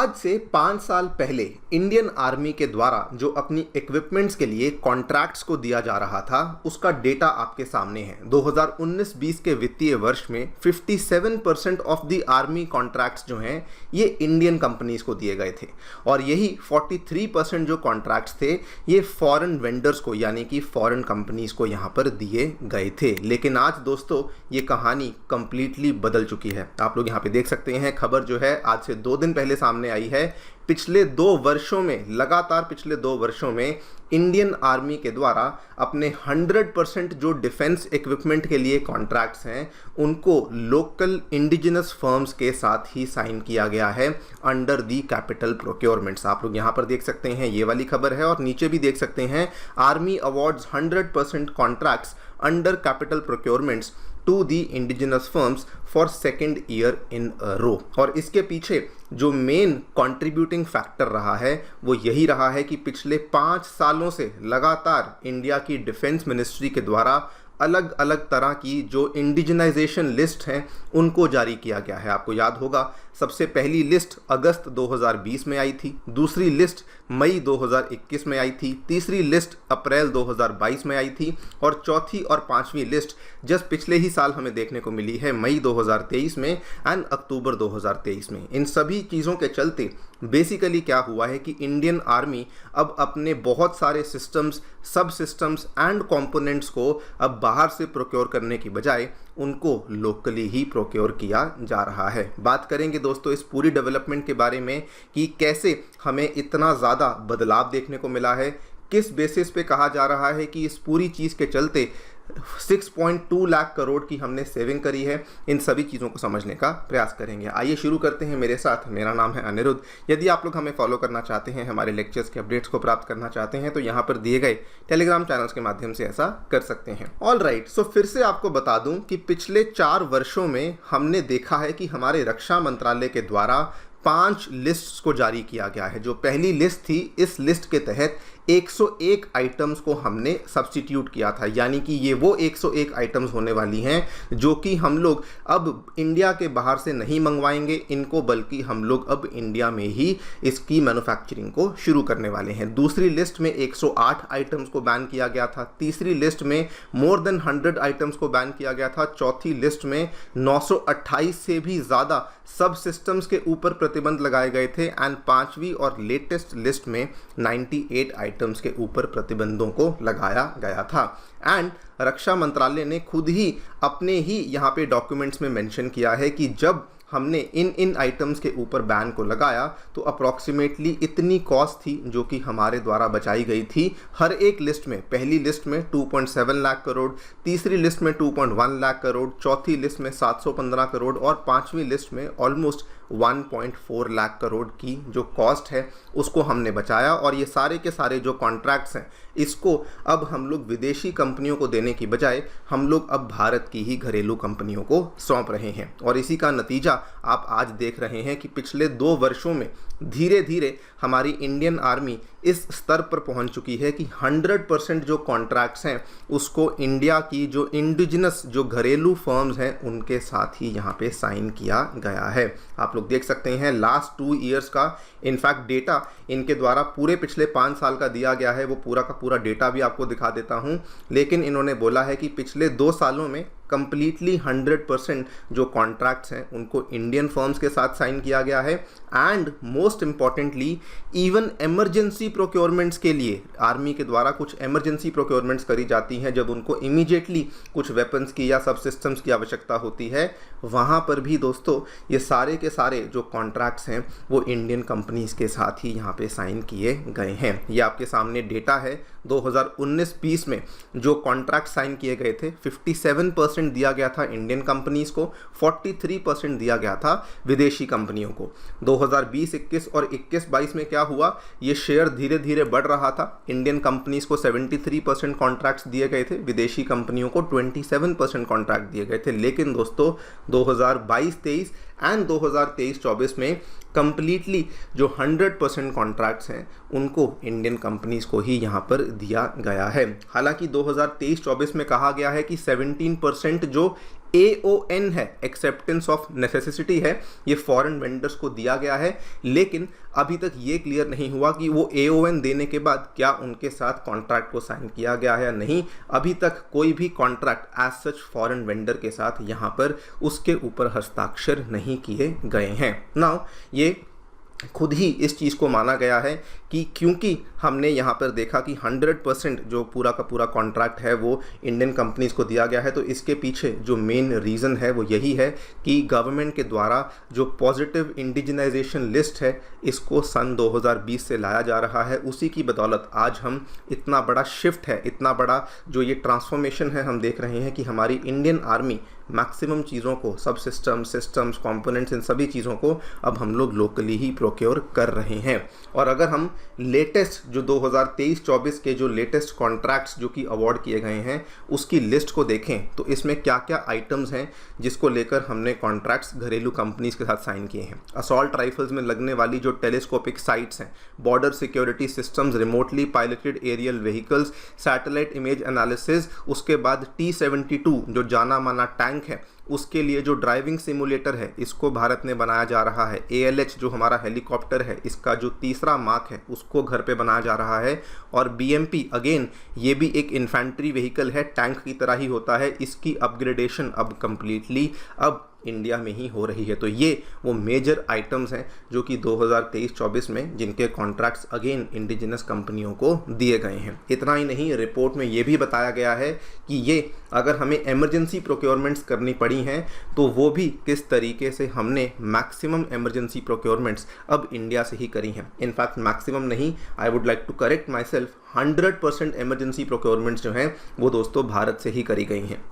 आज से 5 साल पहले इंडियन आर्मी के द्वारा जो अपनी इक्विपमेंट्स के लिए कॉन्ट्रैक्ट्स को दिया जा रहा था उसका डेटा आपके सामने है। 2019-20 के वित्तीय वर्ष में 57% ऑफ द आर्मी कॉन्ट्रैक्ट्स जो हैं ये इंडियन कंपनीज को दिए गए थे और यही 43% जो कॉन्ट्रैक्ट्स थे ये फॉरेन वेंडर्स को यानी कि फॉरेन कंपनीज को यहाँ पर दिए गए थे। लेकिन आज दोस्तों ये कहानी कंप्लीटली बदल चुकी है। आप लोग यहाँ पे देख सकते हैं, खबर जो है आज से 2 दिन पहले सामने आई है। पिछले 2 वर्षों में लगातार पिछले 2 वर्षों में इंडियन आर्मी के द्वारा अपने 100% जो डिफेंस इक्विपमेंट के लिए कॉन्ट्रैक्ट्स हैं उनको लोकल इंडिजिनस फर्म्स के साथ ही साइन किया गया है अंडर दी कैपिटल प्रोक्योरमेंट्स। आप लोग यहाँ पर देख सकते हैं ये वाली खबर है और नीचे भी देख सकते हैं army awards 100% contracts under capital procurements to the indigenous firms for second year in a row. और इसके पीछे जो मेन कंट्रीब्यूटिंग फैक्टर रहा है वो यही रहा है कि पिछले 5 सालों से लगातार इंडिया की डिफेंस मिनिस्ट्री के द्वारा अलग अलग तरह की जो इंडिजिनाइजेशन लिस्ट हैं उनको जारी किया गया है। आपको याद होगा सबसे पहली लिस्ट अगस्त 2020 में आई थी, दूसरी लिस्ट मई 2021 में आई थी, तीसरी लिस्ट अप्रैल 2022 में आई थी और चौथी और 5वीं लिस्ट जस्ट पिछले ही साल हमें देखने को मिली है मई 2023 में एंड अक्टूबर 2023 में। इन सभी चीज़ों के चलते बेसिकली क्या हुआ है कि इंडियन आर्मी अब अपने बहुत सारे सिस्टम्स, सब सिस्टम्स एंड कंपोनेंट्स को अब बाहर से प्रोक्योर करने की बजाय उनको लोकली ही प्रोक्योर किया जा रहा है। बात करेंगे दोस्तों इस पूरी डेवलपमेंट के बारे में कि कैसे हमें इतना ज़्यादा बदलाव देखने को मिला है, किस बेसिस पे कहा जा रहा है कि इस पूरी चीज़ के चलते 6.2 लाख करोड़ की हमने सेविंग करी है। इन सभी चीज़ों को समझने का प्रयास करेंगे। आइए शुरू करते हैं मेरे साथ। मेरा नाम है अनिरुद्ध। यदि आप लोग हमें फॉलो करना चाहते हैं, हमारे लेक्चर्स के अपडेट्स को प्राप्त करना चाहते हैं तो यहाँ पर दिए गए टेलीग्राम चैनल्स के माध्यम से ऐसा कर सकते हैं। ऑल राइट, सो फिर से आपको बता दूं कि पिछले 4 वर्षों में हमने देखा है कि हमारे रक्षा मंत्रालय के द्वारा 5 लिस्ट्स को जारी किया गया है। जो पहली लिस्ट थी, इस लिस्ट के तहत 101 आइटम्स को हमने सब्स्टिट्यूट किया था, यानी कि ये वो 101 आइटम्स होने वाली हैं जो कि हम लोग अब इंडिया के बाहर से नहीं मंगवाएंगे इनको, बल्कि हम लोग अब इंडिया में ही इसकी मैन्युफैक्चरिंग को शुरू करने वाले हैं। दूसरी लिस्ट में 108 आइटम्स को बैन किया गया था, तीसरी लिस्ट में मोर देन 100 आइटम्स को बैन किया गया था, चौथी लिस्ट में 928 से भी ज़्यादा सब सिस्टम्स के ऊपर प्रतिबंध लगाए गए थे एंड 5वीं और लेटेस्ट लिस्ट में 98 आइटम्स के ऊपर प्रतिबंधों को लगाया गया था। एंड रक्षा मंत्रालय ने खुद ही अपने ही यहाँ पे डॉक्यूमेंट्स में मेंशन किया है कि जब हमने इन आइटम्स के ऊपर बैन को लगाया तो अप्रॉक्सीमेटली इतनी कॉस्ट थी जो कि हमारे द्वारा बचाई गई थी हर एक लिस्ट में। पहली लिस्ट में 2.7 लाख करोड़, तीसरी लिस्ट में 2.1 लाख करोड़, चौथी लिस्ट में 715 करोड़ और 5वीं लिस्ट में ऑलमोस्ट 1.4 लाख करोड़ की जो कॉस्ट है उसको हमने बचाया। और ये सारे के सारे जो कॉन्ट्रैक्ट्स हैं इसको अब हम लोग विदेशी कंपनियों को देने की बजाय हम लोग अब भारत की ही घरेलू कंपनियों को सौंप रहे हैं। और इसी का नतीजा आप आज देख रहे हैं कि पिछले 2 वर्षों में धीरे धीरे हमारी इंडियन आर्मी इस स्तर पर पहुंच चुकी है कि 100% जो कॉन्ट्रैक्ट्स हैं उसको इंडिया की जो इंडिजिनस जो घरेलू फर्म्स हैं उनके साथ ही यहाँ पे साइन किया गया है। आप लोग देख सकते हैं लास्ट 2 ईयर्स का इनफैक्ट डेटा इनके द्वारा पूरे पिछले 5 साल का दिया गया है। वो पूरा का पूरा डेटा भी आपको दिखा देता हूँ, लेकिन इन्होंने बोला है कि पिछले 2 सालों में कंप्लीटली 100% जो कॉन्ट्रैक्ट्स हैं उनको इंडियन फर्म्स के साथ साइन किया गया है। And most importantly even emergency procurements के लिए आर्मी के द्वारा कुछ एमरजेंसी प्रोक्योरमेंट्स करी जाती हैं जब उनको इमीडिएटली कुछ वेपन्स की या सब सिस्टम्स की आवश्यकता होती है, वहाँ पर भी दोस्तों ये सारे के सारे जो कॉन्ट्रैक्ट्स हैं वो इंडियन कंपनीज के साथ ही यहाँ पे साइन किए गए हैं। ये आपके सामने डेटा है 2019-20 में जो कॉन्ट्रैक्ट साइन किए गए थे 57% दिया गया था इंडियन कंपनीज को, 43% दिया गया था विदेशी कंपनियों को। 2020-21 और 21-22 में क्या हुआ, ये शेयर धीरे धीरे बढ़ रहा था। इंडियन कंपनीज को 73% कॉन्ट्रैक्ट्स दिए गए थे, विदेशी कंपनियों को 27% कॉन्ट्रैक्ट दिए गए थे। लेकिन दोस्तों 2022-23 एंड 2023-24 में कंप्लीटली जो 100% कॉन्ट्रैक्ट्स हैं उनको इंडियन कंपनीज को ही यहाँ पर दिया गया है। हालांकि 2023-24 में कहा गया है कि 17% जो AON है, एक्सेप्टेंस ऑफ नेसेसिटी है, ये फॉरेन वेंडर्स को दिया गया है, लेकिन अभी तक ये क्लियर नहीं हुआ कि वो AON देने के बाद क्या उनके साथ कॉन्ट्रैक्ट को साइन किया गया है या नहीं। अभी तक कोई भी contract as such foreign vendor के साथ यहाँ पर उसके ऊपर हस्ताक्षर नहीं किए गए हैं। नाउ ये खुद ही इस चीज़ को माना गया है कि क्योंकि हमने यहाँ पर देखा कि 100% जो पूरा का पूरा कॉन्ट्रैक्ट है वो इंडियन कंपनीज़ को दिया गया है, तो इसके पीछे जो मेन रीज़न है वो यही है कि गवर्नमेंट के द्वारा जो पॉजिटिव इंडिजिनाइजेशन लिस्ट है इसको सन 2020 से लाया जा रहा है। उसी की बदौलत आज हम इतना बड़ा शिफ्ट है, इतना बड़ा जो ये ट्रांसफॉर्मेशन है हम देख रहे हैं कि हमारी इंडियन आर्मी मैक्सिमम चीज़ों को, सब सिस्टम्स, कंपोनेंट्स, इन सभी चीज़ों को अब हम लोग लोकली ही प्रोक्योर कर रहे हैं। और अगर हम लेटेस्ट जो 2023-24 के जो लेटेस्ट कॉन्ट्रैक्ट्स जो कि अवार्ड किए गए हैं उसकी लिस्ट को देखें तो इसमें क्या क्या आइटम्स हैं जिसको लेकर हमने कॉन्ट्रैक्ट्स घरेलू कंपनीज के साथ साइन किए हैं। असॉल्ट राइफल्स में लगने वाली जो टेलीस्कोपिक साइट्स हैं, border security systems, remotely piloted aerial vehicles, satellite image analysis, उसके बाद T-72 जो जाना माना टैंक है उसके लिए जो ड्राइविंग सिमुलेटर है इसको भारत में बनाया जा रहा है। ALH जो हमारा हेलीकॉप्टर है इसका जो तीसरा मार्क है उसको घर पे बनाया जा रहा है। और BMP अगेन ये भी एक इन्फेंट्री व्हीकल है, टैंक की तरह ही होता है, इसकी अपग्रेडेशन अब कंप्लीटली अब इंडिया में ही हो रही है। तो ये वो मेजर आइटम्स हैं जो कि 2023-24 में जिनके कॉन्ट्रैक्ट्स अगेन इंडिजिनस कंपनियों को दिए गए हैं। इतना ही नहीं, रिपोर्ट में ये भी बताया गया है कि ये अगर हमें इमरजेंसी प्रोक्योरमेंट्स करनी पड़ी हैं तो वो भी किस तरीके से हमने मैक्सिमम इमरजेंसी प्रोक्योरमेंट्स अब इंडिया से ही करी हैं। इनफैक्ट मैक्सिमम नहीं, I would like to correct myself, 100% emergency procurements जो हैं वो दोस्तों भारत से ही करी गई हैं।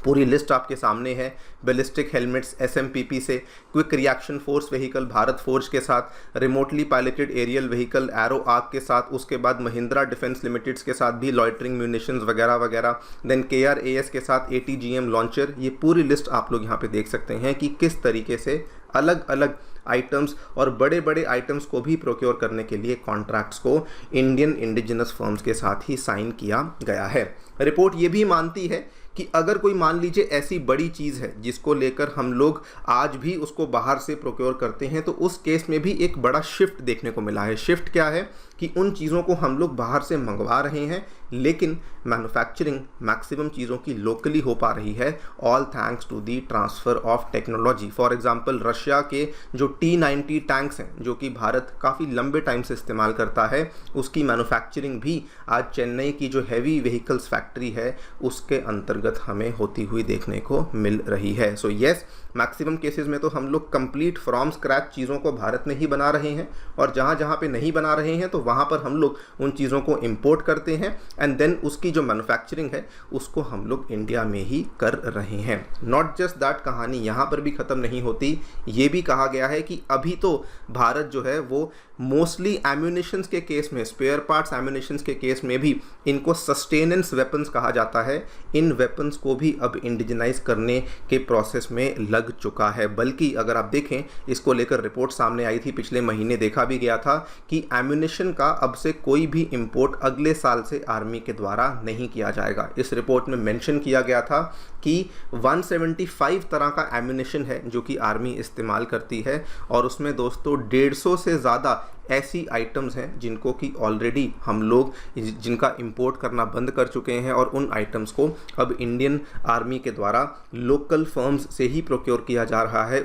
पूरी लिस्ट आपके सामने है। बैलिस्टिक हेलमेट्स SMPP से, quick reaction force vehicle Bharat Forge के साथ, remotely piloted aerial vehicle Aero Arc के साथ, उसके बाद महिंद्रा डिफेंस लिमिटेड्स के साथ भी लॉइटरिंग म्यूनिशंस वगैरह वगैरह, देन KRAS के साथ ATGM लॉन्चर। ये पूरी लिस्ट आप लोग यहाँ पे देख सकते हैं कि किस तरीके से अलग अलग आइटम्स और बड़े बड़े आइटम्स को भी प्रोक्योर करने के लिए कॉन्ट्रैक्ट्स को इंडियन इंडिजिनस फर्म्स के साथ ही साइन किया गया है। रिपोर्ट ये भी मानती है कि अगर कोई मान लीजिए ऐसी बड़ी चीज़ है जिसको लेकर हम लोग आज भी उसको बाहर से प्रोक्योर करते हैं तो उस केस में भी एक बड़ा शिफ्ट देखने को मिला है। शिफ्ट क्या है कि उन चीज़ों को हम लोग बाहर से मंगवा रहे हैं लेकिन मैन्युफैक्चरिंग मैक्सिमम चीज़ों की लोकली हो पा रही है, all thanks to the transfer of technology. For example Russia के जो T-90 टैंक्स हैं जो कि भारत काफ़ी लंबे टाइम से इस्तेमाल करता है, उसकी मैन्युफैक्चरिंग भी आज चेन्नई की जो हैवी व्हीकल्स फैक्ट्री है उसके अंतर्गत हमें होती हुई देखने को मिल रही है। सो येस, मैक्सिमम केसेस में तो हम लोग कंप्लीट फ्रॉम स्क्रैच चीज़ों को भारत में ही बना रहे हैं और जहाँ जहाँ पे नहीं बना रहे हैं तो वहाँ पर हम लोग उन चीज़ों को इंपोर्ट करते हैं एंड देन उसकी जो मैन्युफैक्चरिंग है उसको हम लोग इंडिया में ही कर रहे हैं। नॉट जस्ट दैट, कहानी यहाँ पर भी ख़त्म नहीं होती। ये भी कहा गया है कि अभी तो भारत जो है वो मोस्टली एम्यूनिशंस के केस में, स्पेयर पार्ट्स एम्यूनिशंस के केस में भी इनको सस्टेनेंस वेपन्स कहा जाता है, इन वेपन्स को भी अब इंडिजिनाइज करने के प्रोसेस में लग चुका है। बल्कि अगर आप देखें, इसको लेकर रिपोर्ट सामने आई थी पिछले महीने, देखा भी गया था कि एम्यूनिशन का अब से कोई भी इंपोर्ट अगले साल से आर्मी के द्वारा नहीं किया जाएगा। इस रिपोर्ट में मेंशन किया गया था कि 175 तरह का एम्यूनिशन है जो कि आर्मी इस्तेमाल करती है और उसमें दोस्तों 150 से ज़्यादा ऐसी आइटम्स हैं जिनको कि ऑलरेडी हम लोग जिनका इंपोर्ट करना बंद कर चुके हैं और उन आइटम्स को अब इंडियन आर्मी के द्वारा लोकल फर्म्स से ही प्रोक्योर किया जा रहा है।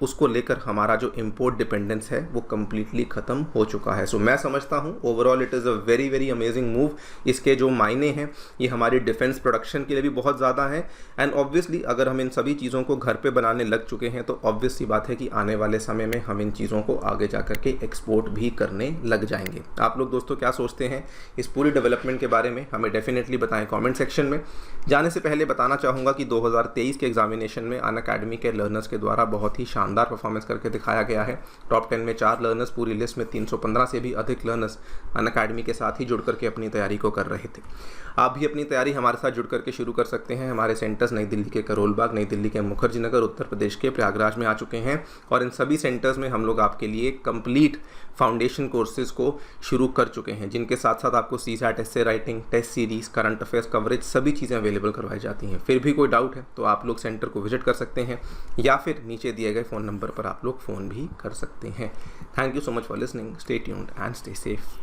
उसको लेकर हमारा जो इंपोर्ट डिपेंडेंस है वो कम्प्लीटली ख़त्म हो चुका है। सो मैं समझता हूँ overall it is a very very amazing move. इसके जो मायने हैं ये हमारी डिफेंस प्रोडक्शन के लिए भी बहुत ज़्यादा है एंड ऑब्वियसली अगर हम इन सभी चीज़ों को घर पे बनाने लग चुके हैं तो ऑब्वियस सी बात है कि आने वाले समय में हम इन चीज़ों को आगे जा कर के एक्सपोर्ट भी करने लग जाएंगे। आप लोग दोस्तों क्या सोचते हैं इस पूरी डेवलपमेंट के बारे में, हमें डेफिनेटली बताएं कमेंट सेक्शन में। जाने से पहले बताना चाहूँगा कि 2023 के एग्जामिनेशन में अनअकैडमी के लर्नर्स के द्वारा बहुत ही शानदार परफॉर्मेंस करके दिखाया गया है। टॉप 10 में 4 लर्नर्स, पूरी लिस्ट में 315 से भी अधिक लर्नर्स अनअकैडमी के साथ ही जुड़ करके अपनी तैयारी को कर रहे थे। आप भी अपनी तैयारी हमारे साथ जुड़ करके शुरू कर सकते हैं। हमारे सेंटर्स नई दिल्ली के करोल बाग, नई दिल्ली के मुखर्जी नगर, उत्तर प्रदेश के प्रयागराज में आ चुके हैं और इन सभी सेंटर्स में हम लोग आपके लिए कंप्लीट फाउंडेशन कोर्सेज को शुरू कर चुके हैं, जिनके साथ साथ आपको CSAT essay writing, test series, current affairs coverage सभी चीज़ें अवेलेबल करवाई जाती हैं। फिर भी कोई डाउट है तो आप लोग सेंटर को विजिट कर सकते हैं या फिर नीचे दिए गए फ़ोन नंबर पर आप लोग फ़ोन भी कर सकते हैं। Thank you so much for listening, stay tuned and stay safe.